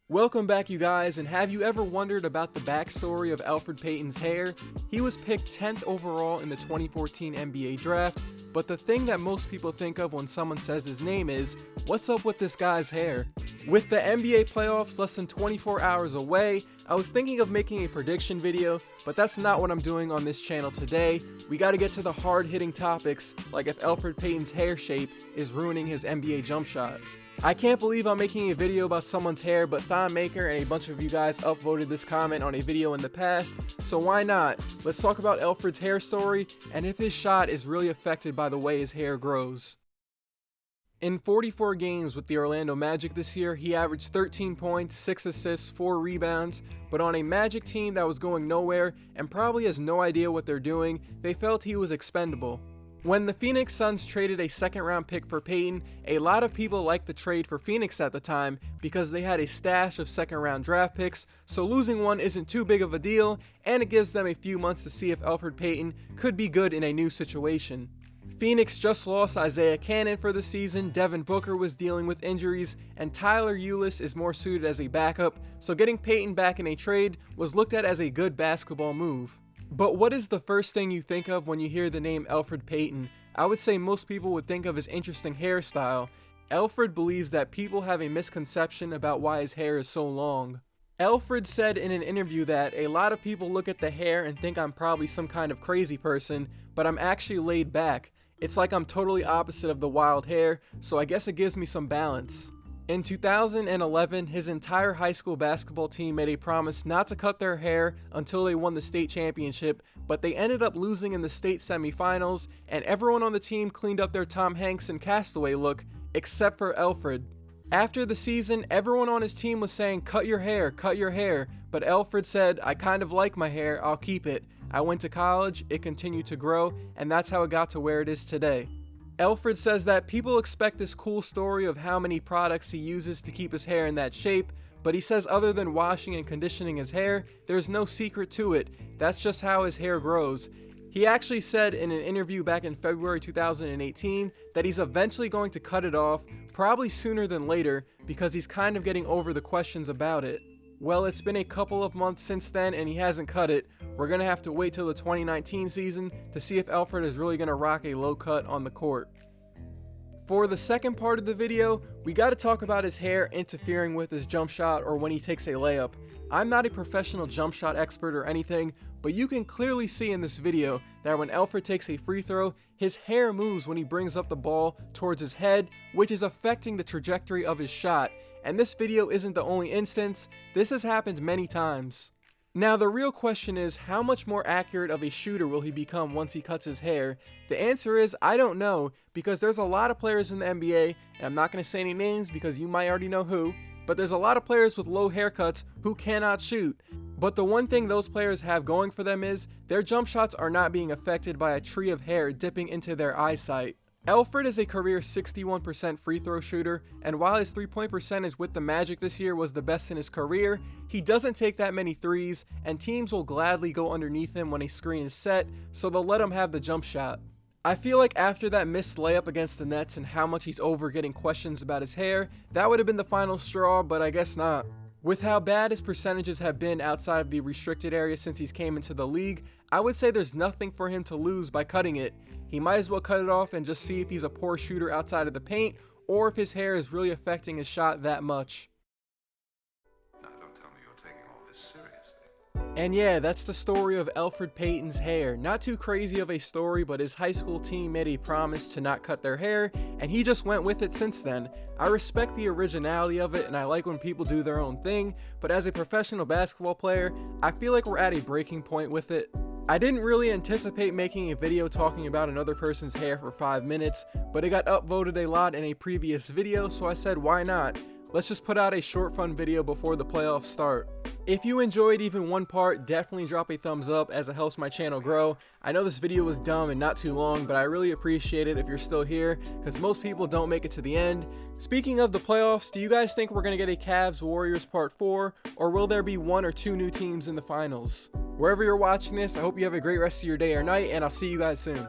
Welcome back, you guys, and have you ever wondered about the backstory of Elfrid Payton's hair? He was picked 10th overall in the 2014 NBA draft, but the thing that most people think of when someone says his name is, what's up with this guy's hair? With the NBA playoffs less than 24 hours away, I was thinking of making a prediction video, but that's not what I'm doing on this channel today. We gotta get to the hard-hitting topics, like if Elfrid Payton's hair shape is ruining his NBA jump shot. I can't believe I'm making a video about someone's hair, but ThonMaker and a bunch of you guys upvoted this comment on a video in the past, so why not? Let's talk about Elfrid's hair story, and if his shot is really affected by the way his hair grows. In 44 games with the Orlando Magic this year, he averaged 13 points, 6 assists, 4 rebounds, but on a Magic team that was going nowhere and probably has no idea what they're doing, they felt he was expendable. When the Phoenix Suns traded a second-round pick for Payton, a lot of people liked the trade for Phoenix at the time because they had a stash of second-round draft picks, so losing one isn't too big of a deal, and it gives them a few months to see if Elfrid Payton could be good in a new situation. Phoenix just lost Isaiah Cannon for the season, Devin Booker was dealing with injuries, and Tyler Ulis is more suited as a backup, so getting Payton back in a trade was looked at as a good basketball move. But what is the first thing you think of when you hear the name Elfrid Payton? I would say most people would think of his interesting hairstyle. Elfrid believes that people have a misconception about why his hair is so long. Elfrid said in an interview that a lot of people look at the hair and think I'm probably some kind of crazy person, but I'm actually laid back. It's like I'm totally opposite of the wild hair, so I guess it gives me some balance. In 2011, his entire high school basketball team made a promise not to cut their hair until they won the state championship, but they ended up losing in the state semifinals, and everyone on the team cleaned up their Tom Hanks and Castaway look, except for Elfrid. After the season, everyone on his team was saying, cut your hair, but Elfrid said, I kind of like my hair, I'll keep it. I went to college, it continued to grow, and that's how it got to where it is today. Elfrid says that people expect this cool story of how many products he uses to keep his hair in that shape, but he says other than washing and conditioning his hair, there's no secret to it. That's just how his hair grows. He actually said in an interview back in February 2018 that he's eventually going to cut it off, probably sooner than later, because he's kind of getting over the questions about it. Well, it's been a couple of months since then and he hasn't cut it. We're going to have to wait till the 2019 season to see if Elfrid is really going to rock a low cut on the court. For the second part of the video, we got to talk about his hair interfering with his jump shot or when he takes a layup. I'm not a professional jump shot expert or anything, but you can clearly see in this video that when Elfrid takes a free throw, his hair moves when he brings up the ball towards his head, which is affecting the trajectory of his shot. And this video isn't the only instance, this has happened many times. Now the real question is, how much more accurate of a shooter will he become once he cuts his hair? The answer is, I don't know, because there's a lot of players in the NBA, and I'm not going to say any names because you might already know who, but there's a lot of players with low haircuts who cannot shoot. But the one thing those players have going for them is, their jump shots are not being affected by a tree of hair dipping into their eyesight. Elfrid is a career 61% free throw shooter, and while his 3-point percentage with the Magic this year was the best in his career, he doesn't take that many threes, and teams will gladly go underneath him when a screen is set, so they'll let him have the jump shot. I feel like after that missed layup against the Nets and how much he's over getting questions about his hair, that would have been the final straw, but I guess not. With how bad his percentages have been outside of the restricted area since he's came into the league, I would say there's nothing for him to lose by cutting it. He might as well cut it off and just see if he's a poor shooter outside of the paint, or if his hair is really affecting his shot that much. Now don't tell me you're taking all this seriously. And yeah, that's the story of Elfrid Payton's hair. Not too crazy of a story, but his high school team made a promise to not cut their hair, and he just went with it since then. I respect the originality of it, and I like when people do their own thing, but as a professional basketball player, I feel like we're at a breaking point with it. I didn't really anticipate making a video talking about another person's hair for 5 minutes, but it got upvoted a lot in a previous video, so I said why not? Let's just put out a short fun video before the playoffs start. If you enjoyed even one part, definitely drop a thumbs up as it helps my channel grow. I know this video was dumb and not too long, but I really appreciate it if you're still here, because most people don't make it to the end. Speaking of the playoffs, do you guys think we're going to get a Cavs-Warriors Part 4, or will there be 1 or 2 new teams in the finals? Wherever you're watching this, I hope you have a great rest of your day or night, and I'll see you guys soon.